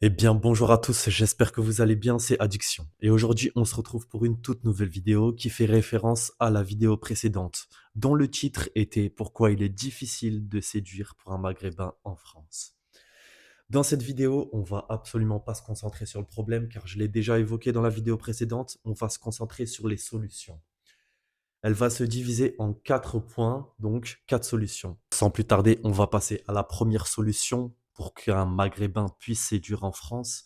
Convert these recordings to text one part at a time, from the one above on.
Eh bien, bonjour à tous, j'espère que vous allez bien, c'est Addiction. Et aujourd'hui, on se retrouve pour une toute nouvelle vidéo qui fait référence à la vidéo précédente, dont le titre était Pourquoi il est difficile de séduire pour un Maghrébin en France. Dans cette vidéo, on va absolument pas se concentrer sur le problème, car je l'ai déjà évoqué dans la vidéo précédente, on va se concentrer sur les solutions. Elle va se diviser en 4 points, donc 4 solutions. Sans plus tarder, on va passer à la première solution pour qu'un Maghrébin puisse séduire en France.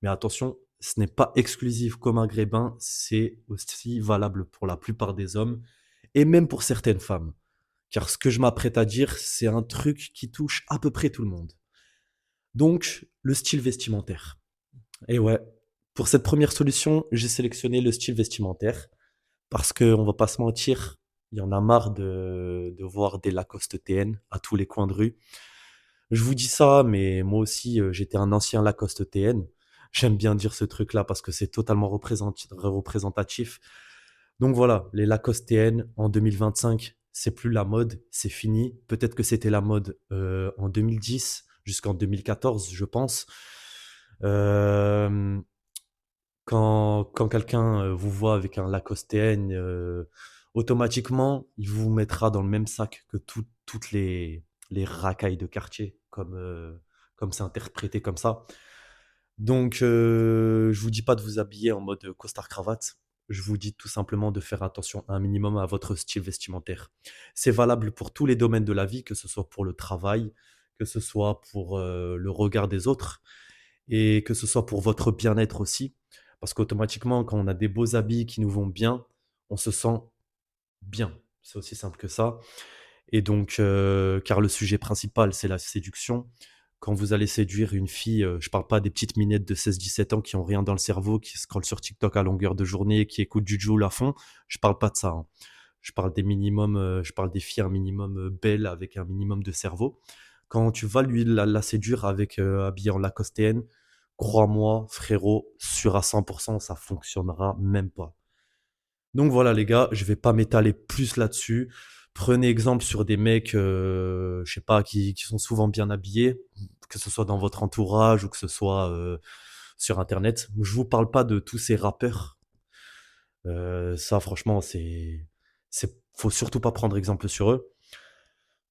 Mais attention, ce n'est pas exclusif qu'aux Maghrébins, c'est aussi valable pour la plupart des hommes et même pour certaines femmes. Car ce que je m'apprête à dire, c'est un truc qui touche à peu près tout le monde. Donc, le style vestimentaire. Et ouais, pour cette première solution, j'ai sélectionné le style vestimentaire. Parce qu'on va pas se mentir, il y en a marre de voir des Lacoste TN à tous les coins de rue. Je vous dis ça, mais moi aussi, j'étais un ancien Lacoste TN. J'aime bien dire ce truc-là parce que c'est totalement représentatif. Donc voilà, les Lacoste TN en 2025, c'est plus la mode, c'est fini. Peut-être que c'était la mode en 2010 jusqu'en 2014, je pense. Euh, quand quelqu'un vous voit avec un Lacoste TN, automatiquement, il vous mettra dans le même sac que toutes les racailles de quartier, comme c'est interprété comme ça. Donc, je vous dis pas de vous habiller en mode costard-cravate. Je vous dis tout simplement de faire attention un minimum à votre style vestimentaire. C'est valable pour tous les domaines de la vie, que ce soit pour le travail, que ce soit pour le regard des autres et que ce soit pour votre bien-être aussi. Parce qu'automatiquement, quand on a des beaux habits qui nous vont bien, on se sent bien. C'est aussi simple que ça. Et donc, car le sujet principal, c'est la séduction. Quand vous allez séduire une fille, je parle pas des petites minettes de 16-17 ans qui ont rien dans le cerveau, qui scrollent sur TikTok à longueur de journée, qui écoutent du Jul à fond. Je parle pas de ça, hein. Je parle des minimums, je parle des filles un minimum belles avec un minimum de cerveau. Quand tu vas la séduire avec habillé en lacostéenne, crois-moi, frérot, sûr à 100%, ça fonctionnera même pas. Donc voilà les gars, je vais pas m'étaler plus là-dessus. Prenez exemple sur des mecs, je sais pas, qui sont souvent bien habillés, que ce soit dans votre entourage ou que ce soit sur Internet. Je vous parle pas de tous ces rappeurs. Ça, franchement, faut surtout pas prendre exemple sur eux.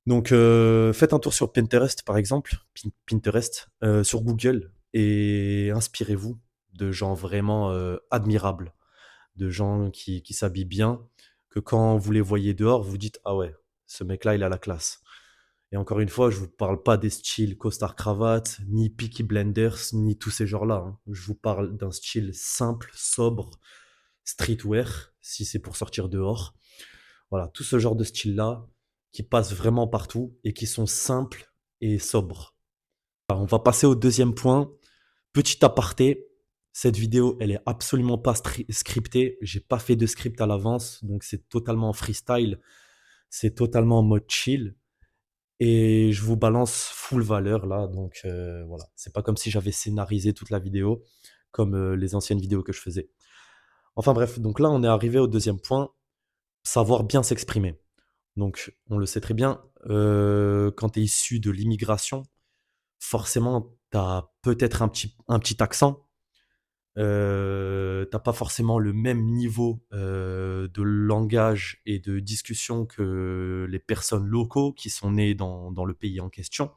Donc, faites un tour sur Pinterest, par exemple, Pinterest, sur Google, et inspirez-vous de gens vraiment admirables, de gens qui s'habillent bien, que quand vous les voyez dehors, vous dites ah ouais, ce mec-là, il a la classe. Et encore une fois, je vous parle pas des styles costard-cravate, ni Peaky Blenders, ni tous ces genres-là, hein. Je vous parle d'un style simple, sobre, streetwear, si c'est pour sortir dehors. Voilà, tout ce genre de style-là qui passe vraiment partout et qui sont simples et sobres. Alors, on va passer au deuxième point. Petit aparté, cette vidéo, elle est absolument pas scriptée. J'ai pas fait de script à l'avance, donc c'est totalement en freestyle. C'est totalement en mode chill. Et je vous balance full valeur là, donc voilà. C'est pas comme si j'avais scénarisé toute la vidéo, comme les anciennes vidéos que je faisais. Enfin bref, donc là on est arrivé au deuxième point, savoir bien s'exprimer. Donc, on le sait très bien, quand tu es issu de l'immigration, forcément, tu as peut-être un petit accent. Tu pas forcément le même niveau de langage et de discussion que les personnes locaux qui sont nées dans le pays en question.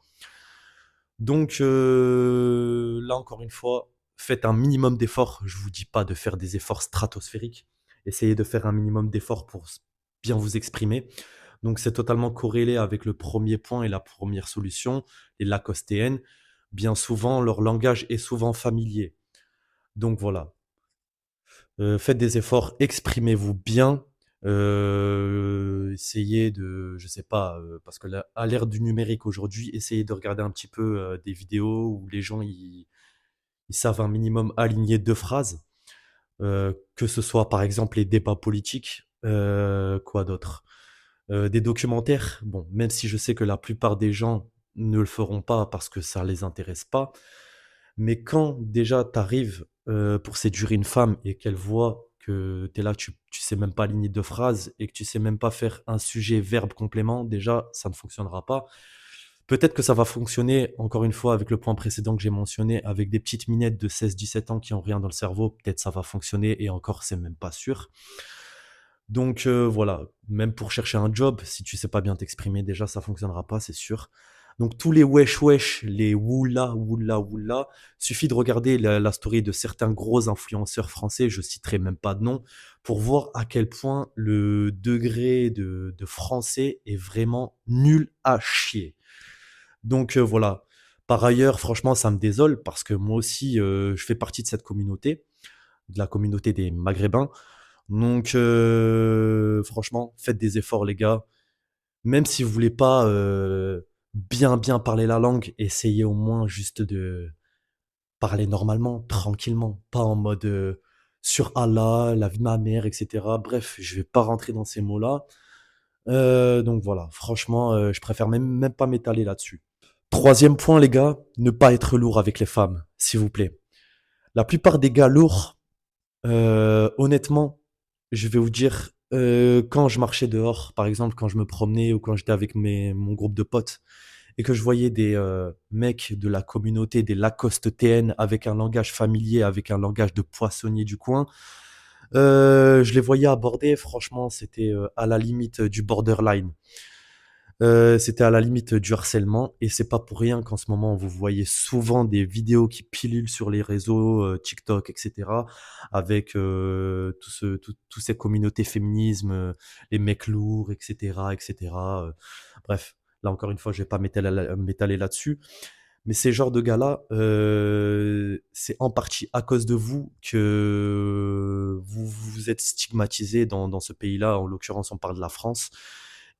Donc, là, encore une fois, faites un minimum d'efforts. Je vous dis pas de faire des efforts stratosphériques. Essayez de faire un minimum d'efforts pour bien vous exprimer. Donc, c'est totalement corrélé avec le premier point et la première solution, les lacostéennes. Bien souvent, leur langage est souvent familier. Donc, voilà. Faites des efforts, exprimez-vous bien. Essayez de, je sais pas, parce que là, à l'ère du numérique aujourd'hui, essayez de regarder un petit peu des vidéos où les gens ils savent un minimum aligner deux phrases. Que ce soit par exemple les débats politiques, quoi d'autre? Des documentaires, bon, même si je sais que la plupart des gens ne le feront pas parce que ça les intéresse pas, mais quand déjà tu arrives pour séduire une femme et qu'elle voit que tu es là, tu sais même pas aligner deux phrases et que tu sais même pas faire un sujet verbe complément, déjà ça ne fonctionnera pas. Peut-être que ça va fonctionner, encore une fois, avec le point précédent que j'ai mentionné, avec des petites minettes de 16-17 ans qui ont rien dans le cerveau, peut-être ça va fonctionner et encore, c'est même pas sûr. Donc voilà, même pour chercher un job, si tu sais pas bien t'exprimer, déjà ça fonctionnera pas, c'est sûr. Donc tous les wesh wesh, les woula woula woula, suffit de regarder la story de certains gros influenceurs français, je citerai même pas de nom, pour voir à quel point le degré de français est vraiment nul à chier. Donc voilà. Par ailleurs, franchement, ça me désole parce que moi aussi, je fais partie de cette communauté, de la communauté des Maghrébins. Donc franchement, faites des efforts les gars. Même si vous voulez pas, bien parler la langue, essayez au moins juste de parler normalement, tranquillement, pas en mode, sur Allah, la vie de ma mère et cetera. Bref, je vais pas rentrer dans ces mots-là. Donc voilà, franchement, je préfère même pas m'étaler là-dessus. Troisième point les gars, ne pas être lourd avec les femmes, s'il vous plaît. La plupart des gars lourds, honnêtement, je vais vous dire, quand je marchais dehors, par exemple, quand je me promenais ou quand j'étais avec mon groupe de potes et que je voyais des mecs de la communauté des Lacoste TN avec un langage familier, avec un langage de poissonnier du coin, je les voyais aborder, franchement, c'était à la limite du borderline. C'était à la limite du harcèlement et c'est pas pour rien qu'en ce moment vous voyez souvent des vidéos qui pilulent sur les réseaux, TikTok et cetera avec, tous ces communautés féminisme, les mecs lourds et cetera, bref, là encore une fois, je vais pas m'étaler là-dessus, mais ces genres de gars-là, c'est en partie à cause de vous que vous êtes stigmatisés dans ce pays-là. En l'occurrence, on parle de la France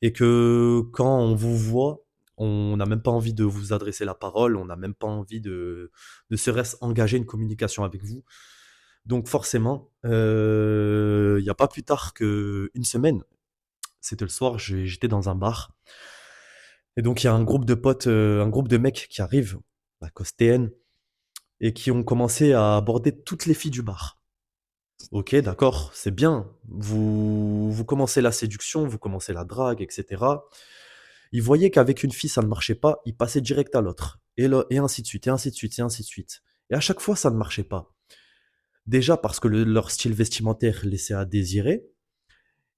et que quand on vous voit, on n'a même pas envie de vous adresser la parole, on n'a même pas envie de serait-ce engager une communication avec vous. Donc forcément, il y a pas plus tard qu'une semaine, c'était le soir, j'étais dans un bar et donc il y a un groupe de potes, un groupe de mecs qui arrivent, la costéenne, et qui ont commencé à aborder toutes les filles du bar. OK, d'accord, c'est bien. Vous commencez la séduction, vous commencez la drague, et cetera. Ils voyaient qu'avec une fille, ça ne marchait pas, ils passaient direct à l'autre. Et ainsi de suite, et ainsi de suite, et ainsi de suite. Et à chaque fois, ça ne marchait pas. Déjà parce que leur style vestimentaire laissait à désirer,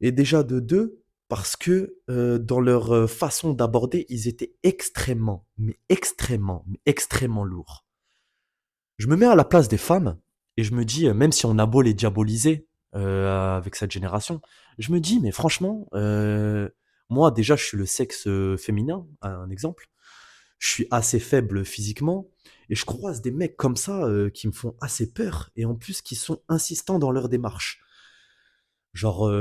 et déjà de deux, parce que dans leur façon d'aborder, ils étaient mais extrêmement lourds. Je me mets à la place des femmes et je me dis, même si on a beau les diaboliser avec cette génération, je me dis, mais franchement, moi déjà, je suis le sexe féminin, un exemple. Je suis assez faible physiquement et je croise des mecs comme ça qui me font assez peur et en plus qui sont insistants dans leur démarche. Genre,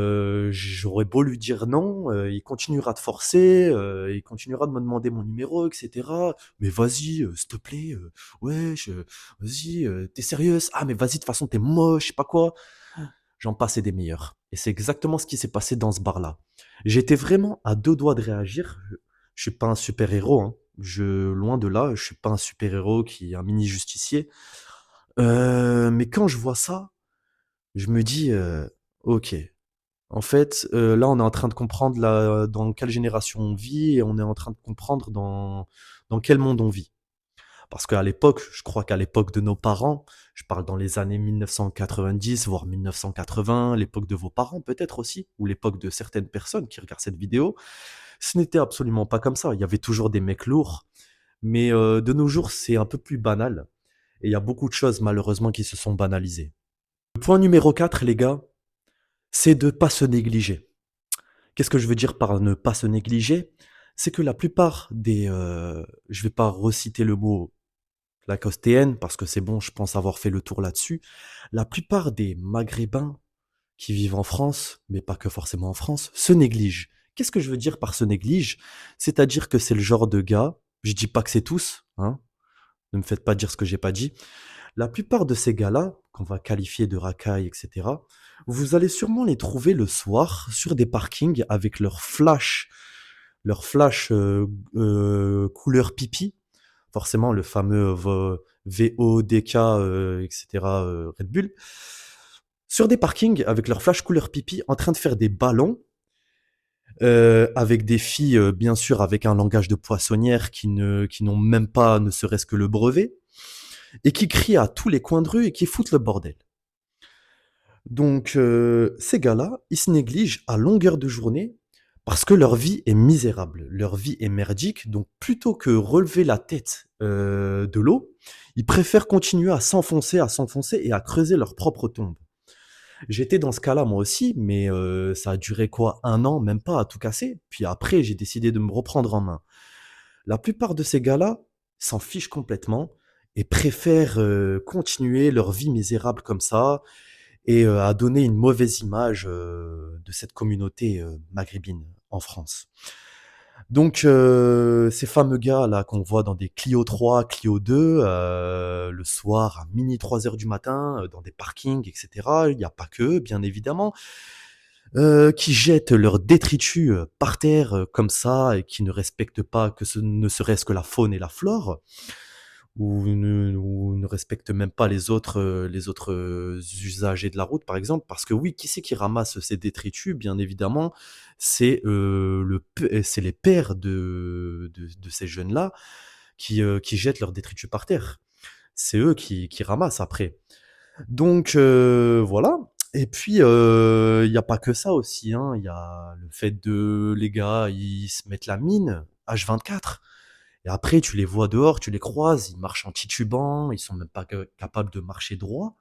j'aurais beau lui dire non, il continuera de forcer, il continuera de me demander mon numéro, et cetera. «Mais vas-y, s'il te plaît, wesh, vas-y, tu sérieuse? Ah mais vas-y, de toute façon, t'es moche, je sais pas quoi». J'en passais des meilleurs et c'est exactement ce qui s'est passé dans ce bar-là. J'étais vraiment à 2 doigts de réagir. Je suis pas un super-héros, hein. Loin de là, je suis pas un super-héros qui est un mini justicier. Mais quand je vois ça, je me dis, «OK». En fait, là, on est en train de comprendre dans quelle génération on vit et on est en train de comprendre dans quel monde on vit. Parce qu'à l'époque, je crois qu'à l'époque de nos parents, je parle dans les années 1990, voire 1980, l'époque de vos parents peut-être aussi, ou l'époque de certaines personnes qui regardent cette vidéo, ce n'était absolument pas comme ça. Il y avait toujours des mecs lourds, mais de nos jours, c'est un peu plus banal et il y a beaucoup de choses malheureusement qui se sont banalisées. Le point numéro 4, les gars, c'est de pas se négliger. Qu'est-ce que je veux dire par ne pas se négliger? C'est que la plupart des, je vais pas reciter le mot lacostéenne parce que c'est bon, je pense avoir fait le tour là-dessus. La plupart des Maghrébins qui vivent en France, mais pas que forcément en France, se négligent. Qu'est-ce que je veux dire par se néglige? C'est-à-dire que c'est le genre de gars, je dis pas que c'est tous, hein, ne me faites pas dire ce que j'ai pas dit. La plupart de ces gars-là, qu'on va qualifier de racailles, et cetera, vous allez sûrement les trouver le soir sur des parkings avec leur flash, couleur pipi, forcément le fameux VODK, et cetera, Red Bull, sur des parkings avec leur flash couleur pipi en train de faire des ballons, avec des filles, bien sûr, avec un langage de poissonnière qui n'ont même pas, ne serait-ce que le brevet, et qui crient à tous les coins de rue et qui foutent le bordel. Donc, ces gars-là, ils se négligent à longueur de journée parce que leur vie est misérable, leur vie est merdique. Donc, plutôt que relever la tête de l'eau, ils préfèrent continuer à s'enfoncer et à creuser leur propre tombe. J'étais dans ce cas-là moi aussi, mais ça a duré quoi? Un an, même pas, à tout casser. Puis après, j'ai décidé de me reprendre en main. La plupart de ces gars-là s'en fichent complètement et préfèrent continuer leur vie misérable comme ça et à donner une mauvaise image de cette communauté maghrébine en France. Donc ces fameux gars-là qu'on voit dans des Clio 3, Clio 2, le soir à minuit 3 heures du matin, dans des parkings, et cetera. Il y a pas qu'eux, bien évidemment, qui jettent leurs détritus, par terre, comme ça et qui ne respectent pas que ce ne serait-ce que la faune et la flore ou ne respectent même pas les autres usagers de la route, par exemple. Parce que oui, qui c'est qui ramasse ces détritus? Bien évidemment, c'est les pères de ces jeunes-là qui jettent leurs détritus par terre. C'est eux qui ramassent après. Donc voilà. Et puis, il y a pas que ça aussi, hein. Il y a le fait de les gars, ils se mettent la mine H24 et après tu les vois dehors, tu les croises, ils marchent en titubant, ils sont même pas capables de marcher droit.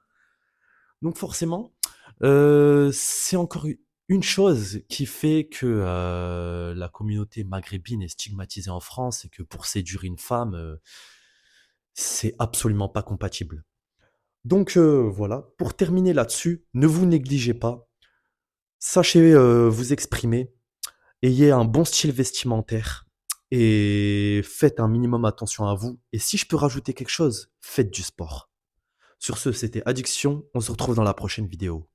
Donc forcément, c'est encore une chose qui fait que, la communauté maghrébine est stigmatisée en France et que pour séduire une femme, c'est absolument pas compatible. Donc voilà, pour terminer là-dessus, ne vous négligez pas, sachez, vous exprimer, ayez un bon style vestimentaire et faites un minimum attention à vous et si je peux rajouter quelque chose, faites du sport. Sur ce, c'était Addiction, on se retrouve dans la prochaine vidéo.